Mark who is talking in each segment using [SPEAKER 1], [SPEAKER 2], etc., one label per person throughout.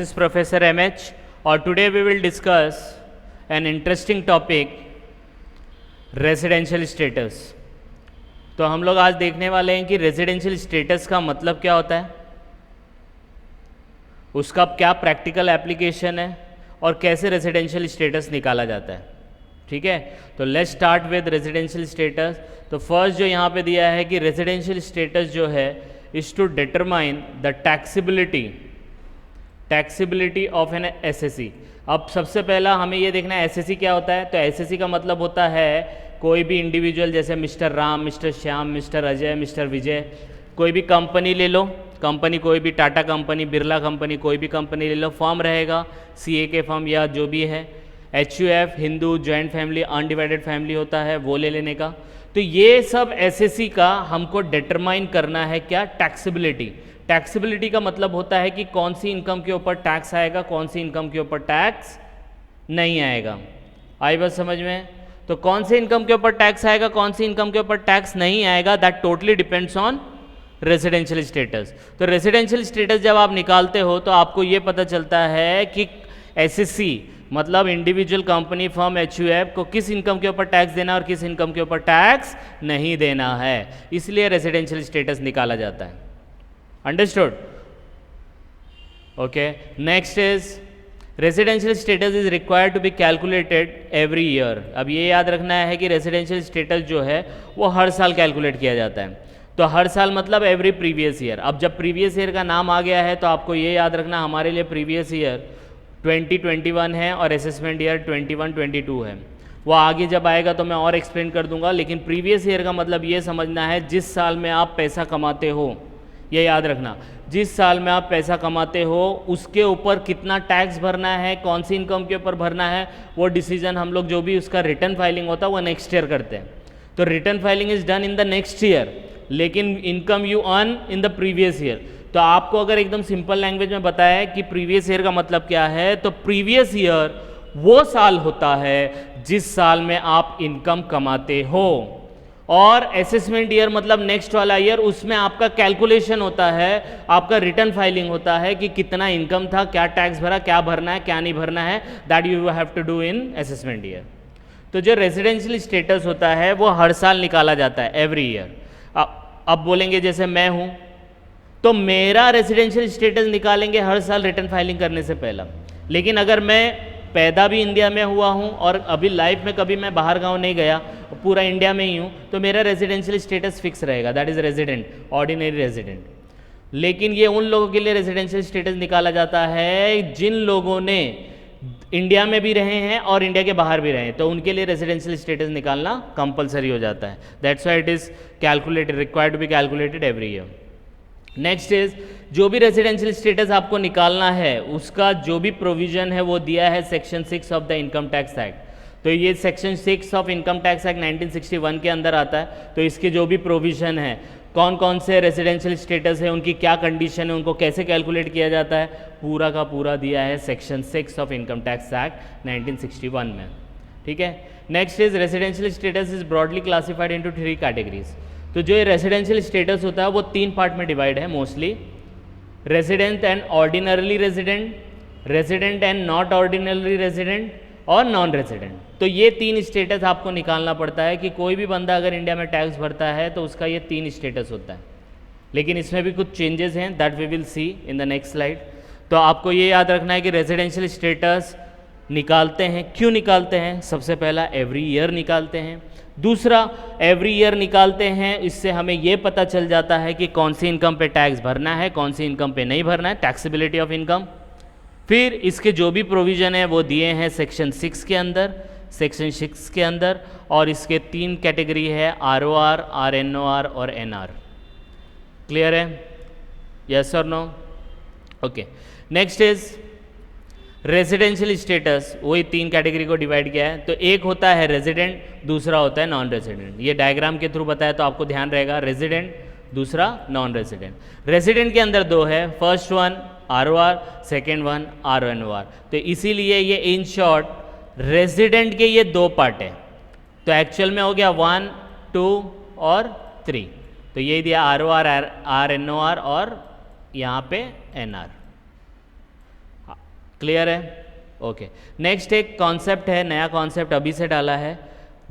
[SPEAKER 1] This is Professor MH, or today we will discuss an interesting topic, residential status. तो हम लोग आज देखने वाले हैं कि रेजिडेंशियल स्टेटस का मतलब क्या होता है, उसका क्या प्रैक्टिकल एप्लीकेशन है और कैसे रेजिडेंशियल स्टेटस निकाला जाता है। ठीक है, तो let's start with residential status. तो फर्स्ट जो यहाँ पे दिया है कि रेजिडेंशियल स्टेटस जो है is to determine the taxability of an assessee. अब सबसे पहला हमें ये देखना है एसएससी क्या होता है। तो एसएससी का मतलब होता है कोई भी इंडिविजुअल, जैसे mister Ram, mister Shyam, mister Ajay, mister Vijay, कोई भी कंपनी ले लो, कंपनी कोई भी टाटा कंपनी, बिरला कंपनी, कोई भी कंपनी ले लो, फर्म रहेगा सीए के फर्म या जो भी है, HUF Hindu joint family undivided family होता है वो ले लेने का। तो ये सब एसएससी का हमको डिटरमाइन करना है क्या, टैक्सेबिलिटी। टैक्सेबिलिटी का मतलब होता है कि कौन सी इनकम के ऊपर टैक्स आएगा, कौन सी इनकम के ऊपर टैक्स नहीं आएगा। आई बात समझ में? तो कौन से इनकम के ऊपर टैक्स आएगा, कौन सी इनकम के ऊपर टैक्स नहीं आएगा, that totally depends on residential status. तो रेजिडेंशियल स्टेटस जब आप निकालते हो तो आपको ये पता चलता है कि एसएससी मतलब इंडिविजुअल कंपनी फर्म एचयूएफ को किस इनकम के ऊपर टैक्स देना और किस इनकम के ऊपर टैक्स नहीं देना है, इसलिए रेजिडेंशियल स्टेटस निकाला जाता है। Understood? Okay, next is residential status is required to be calculated every year. अब ये याद रखना है कि रेजिडेंशियल स्टेटस जो है वो हर साल कैलकुलेट किया जाता है। तो हर साल मतलब एवरी प्रीवियस ईयर। अब जब प्रीवियस ईयर का नाम आ गया है तो आपको ये याद रखना हमारे लिए प्रीवियस ईयर 2021 है और असेसमेंट ईयर 21-22 है। वो आगे जब आएगा तो मैं और एक्सप्लेन कर दूंगा, लेकिन प्रीवियस ईयर का मतलब ये समझना है जिस साल में आप पैसा कमाते हो, ये याद रखना, जिस साल में आप पैसा कमाते हो उसके ऊपर कितना टैक्स भरना है, कौन सी इनकम के ऊपर भरना है, वो डिसीजन हम लोग जो भी उसका रिटर्न फाइलिंग होता है वो नेक्स्ट ईयर करते हैं। तो return filing is done in the next year, लेकिन income you earn in the previous year. तो आपको अगर एकदम सिंपल लैंग्वेज में बताया कि प्रीवियस ईयर का मतलब क्या है, तो प्रीवियस ईयर वो साल होता है जिस साल में आप इनकम कमाते हो, और असेसमेंट ईयर मतलब नेक्स्ट वाला ईयर, उसमें आपका कैलकुलेशन होता है, आपका रिटर्न फाइलिंग होता है कि कितना इनकम था, क्या टैक्स भरा, क्या भरना है, क्या नहीं भरना है, that you have to do in assessment year. तो जो रेजिडेंशियल स्टेटस होता है वो हर साल निकाला जाता है, एवरी ईयर। अब बोलेंगे जैसे मैं हूं तो मेरा रेजिडेंशियल स्टेटस निकालेंगे हर साल रिटर्न फाइलिंग करने से पहला। लेकिन अगर मैं पैदा भी इंडिया में हुआ हूं और अभी लाइफ में कभी मैं बाहर गांव नहीं गया, पूरा इंडिया में ही हूं, तो मेरा रेजिडेंशियल स्टेटस फिक्स रहेगा, that is resident, ordinary resident. लेकिन ये उन लोगों के लिए रेजिडेंशियल स्टेटस निकाला जाता है जिन लोगों ने इंडिया में भी रहे हैं और इंडिया के बाहर भी रहे हैं, तो उनके लिए रेजिडेंशियल स्टेटस निकालना कंपलसरी हो जाता है। That's why it is calculated, required to be calculated every year. Next is जो भी रेजिडेंशियल स्टेटस आपको निकालना है उसका जो भी प्रोविजन है वो दिया है section 6 of the income tax act. तो ये section 6 of income tax act 1961 के अंदर आता है। तो इसके जो भी प्रोविजन है, कौन कौन से रेजिडेंशियल स्टेटस है, उनकी क्या कंडीशन है, उनको कैसे कैलकुलेट किया जाता है, पूरा का पूरा दिया है section 6 of income tax act 1961 में। ठीक है, next is residential status is broadly classified into 3 categories. तो जो ये रेजिडेंशियल स्टेटस होता है वो 3 पार्ट में डिवाइड है mostly, resident and ordinarily resident, resident and not ordinarily resident और नॉन रेजिडेंट। तो ये 3 स्टेटस आपको निकालना पड़ता है कि कोई भी बंदा अगर इंडिया में टैक्स भरता है तो उसका ये 3 स्टेटस होता है। लेकिन इसमें भी कुछ चेंजेस हैं, that we will see in the next slide. तो आपको ये याद रखना है कि रेजिडेंशियल स्टेटस निकालते हैं, क्यों निकालते हैं? सबसे पहला एवरी ईयर निकालते हैं। दूसरा, एवरी ईयर निकालते हैं, इससे हमें यह पता चल जाता है कि कौन सी इनकम पे टैक्स भरना है, कौन सी इनकम पे नहीं भरना है, टैक्सेबिलिटी ऑफ इनकम। फिर इसके जो भी प्रोविजन है वो दिए हैं सेक्शन 6 के अंदर, सेक्शन 6 के अंदर, और इसके 3 कैटेगरी है, आरओआर, आरएनओआर और एनआर। क्लियर है? यस और no? Okay, next is residential status, वही 3 कैटेगरी को डिवाइड किया है। तो एक होता है रेजिडेंट, दूसरा होता है नॉन रेजिडेंट। ये डायग्राम के थ्रू बताया तो आपको ध्यान रहेगा, रेजिडेंट दूसरा नॉन रेजिडेंट। रेजिडेंट के अंदर 2 है, first one ROR, second one RNOR. तो इसीलिए ये इन शॉर्ट रेजिडेंट के ये 2 पार्ट है। तो एक्चुअल में हो गया 1, 2 और 3। तो ये दिया आरओआर, आरएनओआर और यहाँ पे एनआर। क्लियर है? ओके, नेक्स्ट एक कॉन्सेप्ट है, नया कॉन्सेप्ट अभी से डाला है,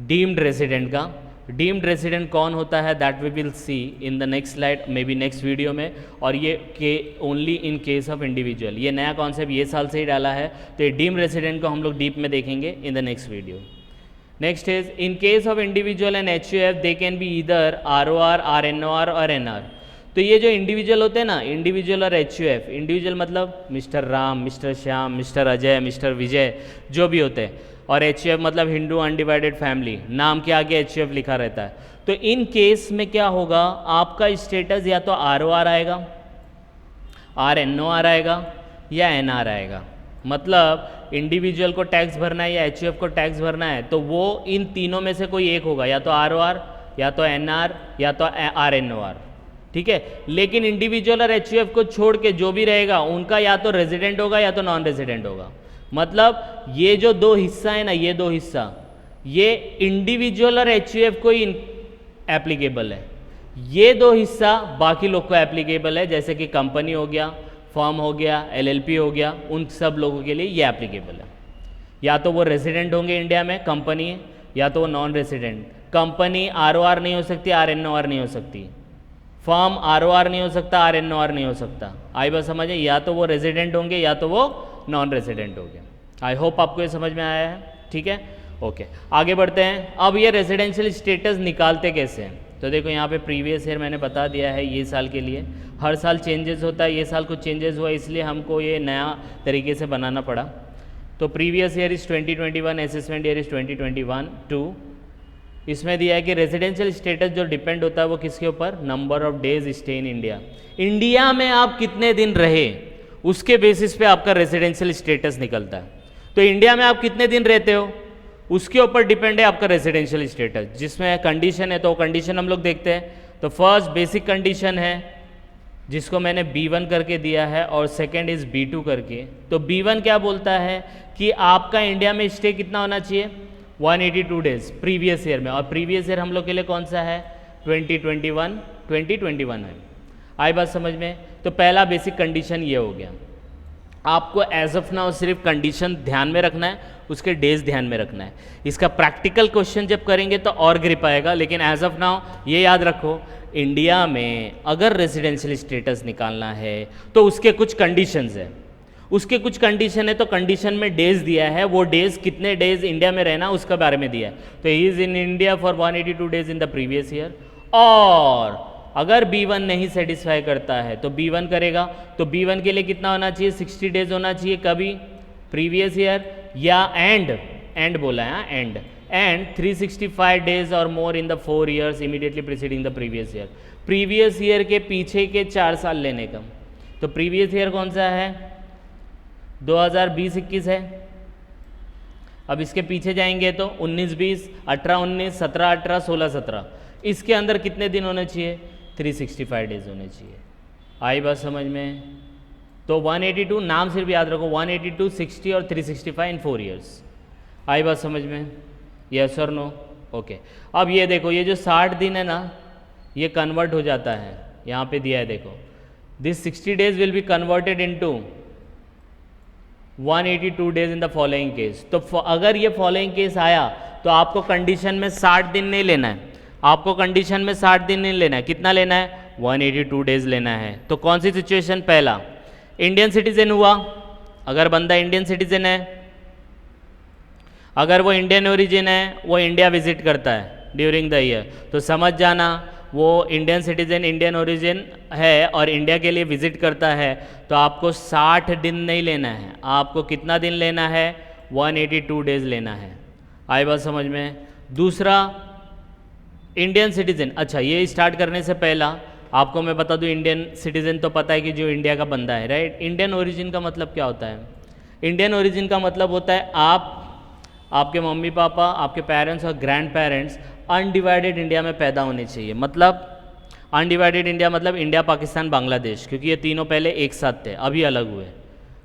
[SPEAKER 1] डीम्ड रेसिडेंट का। डीम्ड रेसिडेंट कौन होता है, that we will see in the next slide, may be next video में। और ये के only in case of individual, ये नया कॉन्सेप्ट ये साल से ही डाला है, तो ये डीम्ड रेसिडेंट को हम लोग डीप में देखेंगे इन the next video. Next is in case of individual and HUF they can be either ROR, RNOR और NR। तो ये जो इंडिविजुअल होते हैं ना, इंडिविजुअल और HUF, इंडिविजुअल मतलब mister Ram, mister Shyam, mister Ajay, mister Vijay, जो भी होते हैं, और HUF मतलब हिंदू अनडिवाइडेड फैमिली, नाम के आगे HUF लिखा रहता है। तो इन केस में क्या होगा, आपका स्टेटस या तो ROR आएगा, RNOR आएगा या NR आएगा। मतलब इंडिविजुअल को टैक्स भरना है या HUF को टैक्स भरना है, तो वो इन तीनों में से कोई एक होगा, या तो ROR या तो NR या तो RNOR, ठीक है। लेकिन इंडिविजुअल और HUF को छोड़ के जो भी रहेगा उनका या तो रेजिडेंट होगा या तो नॉन रेजिडेंट होगा। मतलब ये जो दो हिस्सा है ना, ये दो हिस्सा, ये इंडिविजुअल और HUF को ही एप्लीकेबल है, ये दो हिस्सा बाकी लोग को एप्लीकेबल है, जैसे कि कंपनी हो गया, फर्म हो गया, LLP हो गया, उन सब लोगों के लिए ये एप्लीकेबल है। या तो वो रेजिडेंट होंगे इंडिया में कंपनी, या तो वो नॉन रेजिडेंट। कंपनी ROR नहीं हो सकती, RNOR नहीं हो सकती, फर्म ROR नहीं हो सकता, RNOR नहीं हो सकता। आई बात समझे, या तो वो रेजिडेंट होंगे या तो वो नॉन रेजिडेंट होंगे। आई होप आपको ये समझ में आया है, ठीक है। ओके, आगे बढ़ते हैं। अब ये रेजिडेंशियल स्टेटस निकालते कैसे हैं, तो देखो यहाँ पे प्रीवियस ईयर मैंने बता दिया है, ये साल के लिए हर साल चेंजेस होता है, ये साल कुछ चेंजेस हुआ इसलिए हमको ये नया तरीके से बनाना पड़ा। तो previous year is 2021, assessment year is 2021-2। इसमें दिया है कि रेजिडेंशियल स्टेटस जो डिपेंड होता है वो किसके ऊपर, number of days stay in India. India में आप कितने दिन रहे उसके बेसिस पे आपका रेजिडेंशियल स्टेटस निकलता है। तो इंडिया में आप कितने दिन रहते हो उसके ऊपर डिपेंड है आपका रेजिडेंशियल स्टेटस, जिसमें कंडीशन है तो कंडीशन हम लोग देखते हैं। तो फर्स्ट बेसिक कंडीशन है जिसको मैंने B1 करके दिया है और सेकंड इज B2 करके। तो B1 क्या बोलता है कि आपका इंडिया में स्टे कितना होना चाहिए, 182 डेज प्रीवियस ईयर में, और प्रीवियस ईयर हम लोग के लिए कौन सा है, 2021 है। आई बात समझ में। तो पहला बेसिक कंडीशन ये हो गया। आपको एज ऑफ नाउ सिर्फ कंडीशन ध्यान में रखना है, उसके डेज ध्यान में रखना है। इसका प्रैक्टिकल क्वेश्चन जब करेंगे तो और ग्रिप आएगा, लेकिन एज ऑफ नाउ ये याद रखो, इंडिया में अगर रेजिडेंशियल स्टेटस निकालना है तो उसके कुछ कंडीशंस है, उसके कुछ कंडीशन है। तो कंडीशन में डेज दिया है, वो डेज कितने डेज इंडिया में रहना उसका बारे में दिया है। तो he is in India for 182 days in the previous year. और अगर B1 नहीं सेटिस्फाई करता है तो B1 करेगा। तो B1 के लिए कितना होना चाहिए, 60 डेज होना चाहिए, कभी प्रीवियस ईयर, या एंड बोला है, एंड 365 डेज और more in the 4 years immediately preceding the previous year. Previous year के पीछे के 4 साल लेने का। तो प्रीवियस ईयर कौन सा है, 2020-21 है। अब इसके पीछे जाएंगे तो 19-20, 18-19, 17-18, 16-17, इसके अंदर कितने दिन होने चाहिए, 365 डेज होने चाहिए। आई बात समझ में। तो 182 नाम सिर्फ याद रखो, 182, 60 और 365 इन 4 years। आई बात समझ में, यस और नो। ओके, अब ये देखो, ये जो 60 दिन है ना, ये कन्वर्ट हो जाता है, यहाँ पे दिया है देखो, this 60 days will be converted into 182 days in the following case. तो अगर ये फॉलोइंग केस आया तो आपको कंडीशन में 60 दिन नहीं लेना है, आपको कंडीशन में 60 दिन नहीं लेना है, कितना लेना है, 182 डेज लेना है। तो कौन सी सिचुएशन, पहला इंडियन सिटीजन हुआ, अगर बंदा इंडियन सिटीजन है, अगर वो इंडियन ओरिजिन है, वो इंडिया विजिट करता है ड्यूरिंग द ईयर, तो समझ जाना वो इंडियन सिटीजन, इंडियन ओरिजिन है और इंडिया के लिए विजिट करता है, तो आपको 60 दिन नहीं लेना है, आपको कितना दिन लेना है, 182 डेज लेना है। आई बात समझ में। दूसरा इंडियन सिटीजन, अच्छा ये स्टार्ट करने से पहला आपको मैं बता दूं, इंडियन सिटीजन तो पता है कि जो इंडिया का बंदा है, राइट। इंडियन ओरिजिन का मतलब क्या होता है, इंडियन ओरिजिन का मतलब होता है आपके मम्मी पापा, आपके पेरेंट्स और ग्रैंड पेरेंट्स अनडिवाइडेड इंडिया में पैदा होने चाहिए। मतलब अनडिवाइडेड इंडिया मतलब इंडिया, पाकिस्तान, बांग्लादेश, क्योंकि ये तीनों पहले एक साथ थे, अभी अलग हुए,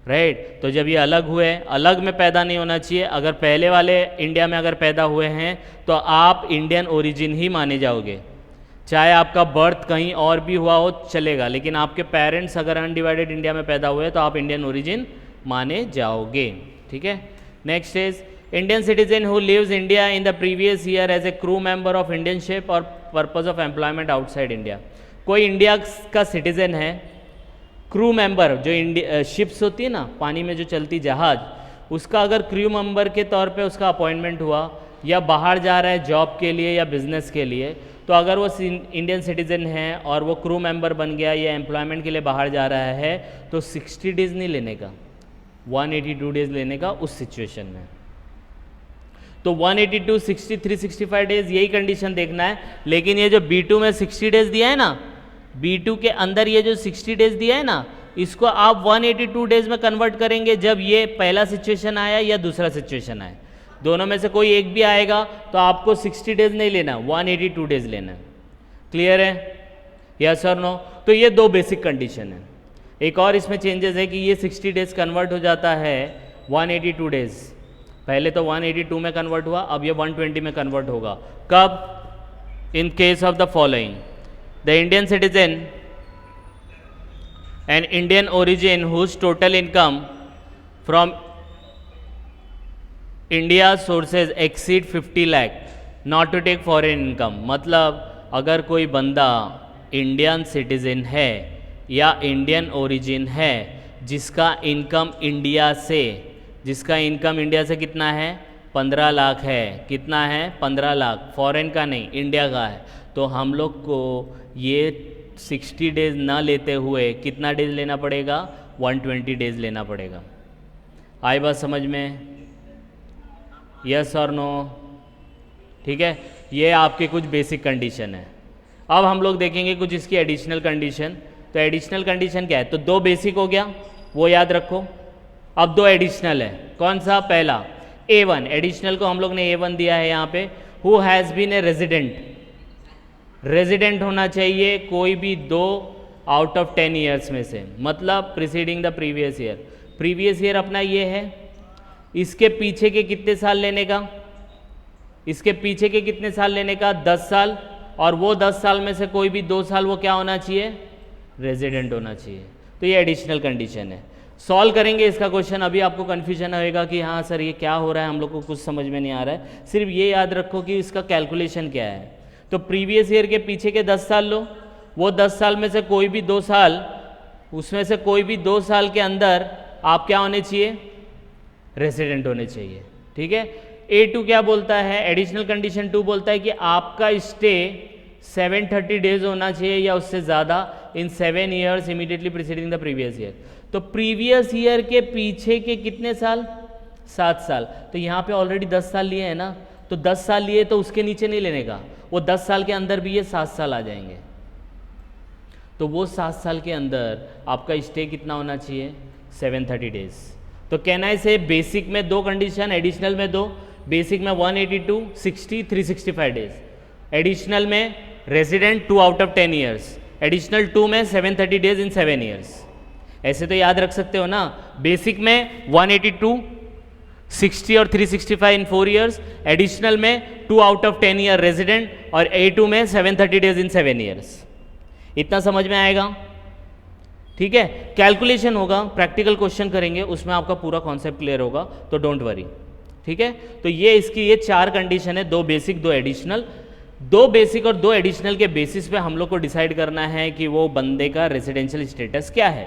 [SPEAKER 1] राइट। तो जब ये अलग हुए, अलग में पैदा नहीं होना चाहिए। अगर पहले वाले इंडिया में अगर पैदा हुए हैं तो आप इंडियन ओरिजिन ही माने जाओगे, चाहे आपका बर्थ कहीं और भी हुआ हो चलेगा, लेकिन आपके पेरेंट्स अगर अनडिवाइडेड इंडिया में पैदा हुए तो आप इंडियन ओरिजिन माने जाओगे। ठीक है, next is Indian citizen who lives India in the previous year as a crew member of Indian ship और purpose of employment outside India. कोई इंडिया का सिटीजन है, क्रू मेंबर जो इंडिया शिप्स होती है ना पानी में जो चलती जहाज, उसका अगर क्रू मेंबर के तौर पे उसका अपॉइंटमेंट हुआ या बाहर जा रहा है जॉब के लिए या बिजनेस के लिए, तो अगर वो इंडियन सिटीजन है और वो क्रू मेंबर बन गया या एम्प्लॉयमेंट के लिए बाहर जा रहा है, तो 60 डेज नहीं लेने का, 182 डेज लेने का उस सिचुएशन में। तो 182, 60, 365 डेज यही कंडीशन देखना है। लेकिन ये जो B2 में 60 डेज दिया है ना, B2 के अंदर ये जो 60 डेज दिया है ना, इसको आप 182 डेज में कन्वर्ट करेंगे जब ये पहला सिचुएशन आया या दूसरा सिचुएशन आया। दोनों में से कोई एक भी आएगा तो आपको 60 डेज नहीं लेना, 182 डेज लेना है। क्लियर है? यस और नो? तो ये दो बेसिक कंडीशन है। एक और इसमें चेंजेस है कि ये 60 डेज कन्वर्ट हो जाता है 182 डेज। पहले तो 182 में कन्वर्ट हुआ, अब ये 120 में कन्वर्ट होगा। कब? In case of the following: the Indian citizen and Indian origin whose total income from India sources exceed 50 lakh not to take foreign income. मतलब अगर कोई बंदा इंडियन सिटीजन है या इंडियन ओरिजिन है जिसका इनकम इंडिया से कितना है? 15 लाख है। कितना है? 15 लाख। फॉरेन का नहीं, इंडिया का है। तो हम लोग को ये 60 डेज ना लेते हुए कितना डेज लेना पड़ेगा? 120 डेज लेना पड़ेगा। आई बात समझ में? यस और नो? ठीक है, ये आपके कुछ बेसिक कंडीशन है। अब हम लोग देखेंगे कुछ इसकी एडिशनल कंडीशन। तो एडिशनल कंडीशन क्या है? तो दो बेसिक हो गया, वो याद रखो। अब दो एडिशनल है। कौन सा? पहला A1। एडिशनल को हम लोग ने A1 दिया है यहाँ पे। Who has been a resident होना चाहिए कोई भी 2 आउट ऑफ 10 ईयर्स में से, मतलब preceding the previous year. Previous year अपना ये है, इसके पीछे के कितने साल लेने का? इसके पीछे के कितने साल लेने का? 10 साल। और वो 10 साल में से कोई भी 2 साल वो क्या होना चाहिए? रेजिडेंट होना चाहिए। तो ये एडिशनल कंडीशन है। सॉल्व करेंगे इसका क्वेश्चन। अभी आपको कन्फ्यूजन होएगा कि हाँ सर ये क्या हो रहा है, हम लोग को कुछ समझ में नहीं आ रहा है। सिर्फ ये याद रखो कि इसका कैलकुलेशन क्या है। तो प्रीवियस ईयर के पीछे के 10 साल लो, वो 10 साल में से कोई भी 2 साल, उसमें से कोई भी 2 साल के अंदर आप क्या होने चाहिए? रेजिडेंट होने चाहिए। ठीक है। A2 क्या बोलता है? एडिशनल कंडीशन 2 बोलता है कि आपका स्टे 730 डेज होना चाहिए या उससे ज़्यादा इन 7 years immediately preceding the previous year. तो प्रीवियस ईयर के पीछे के कितने साल? 7 साल। तो यहाँ पे ऑलरेडी 10 साल लिए हैं ना, तो 10 साल लिए तो उसके नीचे नहीं लेने का, वो 10 साल के अंदर भी ये 7 साल आ जाएंगे। तो वो 7 साल के अंदर आपका स्टे कितना होना चाहिए? 730 डेज। तो कहना है से बेसिक में 2 कंडीशन, एडिशनल में 2। बेसिक में 182, 60, 365 डेज। एडिशनल में resident 2 out of 10 years. Additional 2 में 730 डेज इन 7 ईयर्स। ऐसे तो याद रख सकते हो ना। बेसिक में 182, 60 और 365 इन 4 ईयर्स। एडिशनल में 2 आउट ऑफ 10 ईयर रेजिडेंट और A2 में 730 डेज इन 7 ईयर्स। इतना समझ में आएगा? ठीक है। कैलकुलेशन होगा, प्रैक्टिकल क्वेश्चन करेंगे, उसमें आपका पूरा कॉन्सेप्ट क्लियर होगा, तो डोंट वरी। ठीक है। तो ये इसकी ये 4 कंडीशन है, 2 बेसिक 2 एडिशनल। 2 बेसिक और 2 एडिशनल के बेसिस पे हम लोग को डिसाइड करना है कि वो बंदे का रेजिडेंशियल स्टेटस क्या है।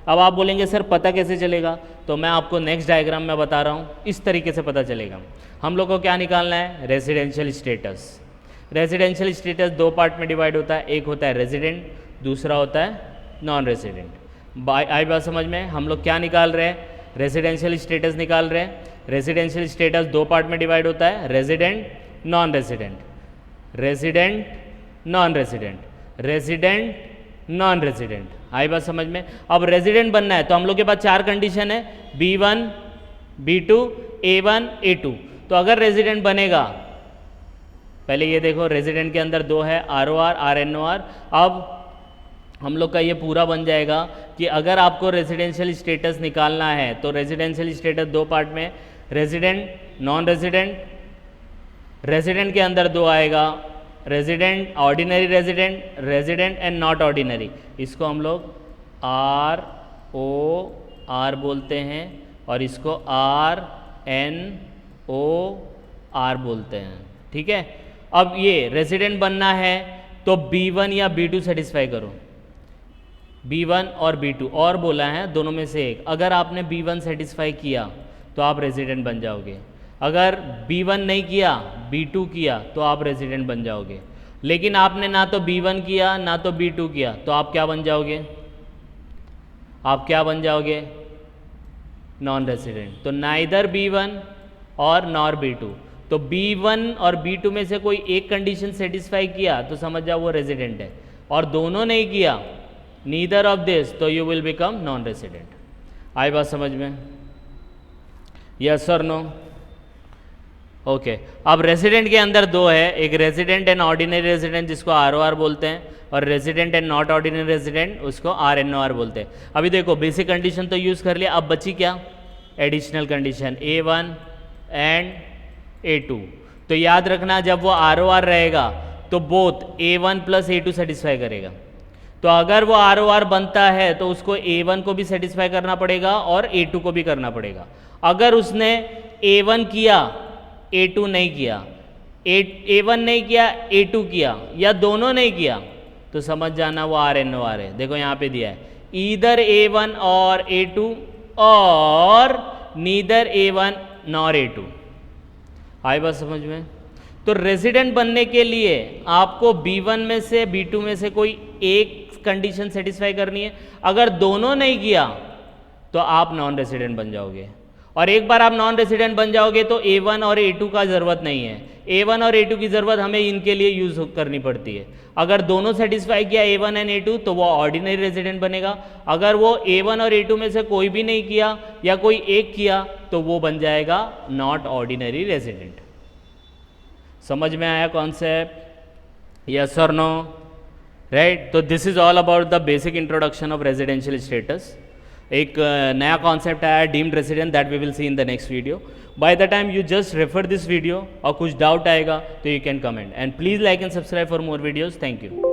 [SPEAKER 1] अब आप बोलेंगे सर पता कैसे चलेगा? तो मैं आपको नेक्स्ट डायग्राम में बता रहा हूँ, इस तरीके से पता चलेगा। हम लोग को क्या निकालना है? Residential status. Residential status 2 part में डिवाइड होता है, एक होता है रेजिडेंट, दूसरा होता है नॉन रेजिडेंट। आई बात समझ में? हम लोग क्या निकाल रहे हैं? रेजिडेंशियल स्टेटस निकाल रहे हैं। रेजिडेंशियल स्टेटस 2 पार्ट में डिवाइड होता है, resident, non resident, resident, non resident, resident, non resident. आई बात समझ में? अब रेजिडेंट बनना है तो हम लोग के पास 4 कंडीशन है, B1, B2, A1, A2। तो अगर रेजिडेंट बनेगा, पहले ये देखो रेजिडेंट के अंदर 2 है, ROR, RNOR। अब हम लोग का ये पूरा बन जाएगा कि अगर आपको रेजिडेंशियल स्टेटस निकालना है तो रेजिडेंशियल स्टेटस 2 पार्ट में, रेजिडेंट, नॉन रेजिडेंट। रेजिडेंट के अंदर 2 आएगा, resident, ordinary resident, resident and not ordinary. इसको हम लोग ROR बोलते हैं, और इसको RNOR बोलते हैं, ठीक है। अब ये रेजिडेंट बनना है तो B1 या B2 सेटिस्फाई करो, B1 और B2 और बोला है दोनों में से एक। अगर आपने B1 सेटिस्फाई किया तो आप रेजिडेंट बन जाओगे, अगर B1 नहीं किया B2 किया तो आप रेजिडेंट बन जाओगे। लेकिन आपने ना तो B1 किया ना तो B2 किया, तो आप क्या बन जाओगे, आप क्या बन जाओगे, नॉन रेजिडेंट। तो नाइदर B1 और नॉर B2। तो B1 और B2 में से कोई एक कंडीशन सेटिस्फाई किया तो समझ जाओ वो रेजिडेंट है, और दोनों नहीं किया, नीदर ऑफ दिस, तो you will become non resident. आई बात समझ में, यस और नो? ओके। अब रेजिडेंट के अंदर दो है, एक रेजिडेंट एंड ऑर्डिनरी रेजिडेंट जिसको ROR बोलते हैं, और resident and not ordinary resident उसको RNOR बोलते हैं। अभी देखो बेसिक कंडीशन तो यूज़ कर लिया, अब बची क्या, additional condition A1 and A2। तो याद रखना जब वो ROR रहेगा तो both A1 plus A2 satisfy करेगा। तो अगर वो ROR बनता है तो उसको A1 को भी सेटिस्फाई करना पड़ेगा और A2 को भी करना पड़ेगा। अगर उसने A1 किया A2 नहीं किया, A1 नहीं किया A2 किया, या दोनों नहीं किया, तो समझ जाना वो RNOR है। देखो यहाँ पे दिया है ईदर A1 और A2 और नीदर A1 नॉर A2। आई बात समझ में? तो रेजिडेंट बनने के लिए आपको B1 में से B2 में से कोई एक कंडीशन सेटिस्फाई करनी है। अगर दोनों नहीं किया तो आप नॉन रेजिडेंट बन जाओगे, और एक बार आप नॉन रेजिडेंट बन जाओगे तो A1 और A2 का ज़रूरत नहीं है। A1 और A2 की ज़रूरत हमें इनके लिए यूज़ करनी पड़ती है। अगर दोनों सेटिस्फाई किया A1 एंड A2 तो वो ऑर्डिनरी रेजिडेंट बनेगा। अगर वो A1 और A2 में से कोई भी नहीं किया या कोई एक किया तो वो बन जाएगा नॉट ऑर्डिनरी रेजिडेंट। समझ में आया कॉन्सेप्ट, यस और नो? राइट। तो this is all about the basic introduction of residential status. एक नया कॉन्सेप्ट आया deemed resident, that we will see in the next video. By the time you just refer this video, और कुछ doubt आएगा तो you can comment, and please like and subscribe for more videos. Thank you.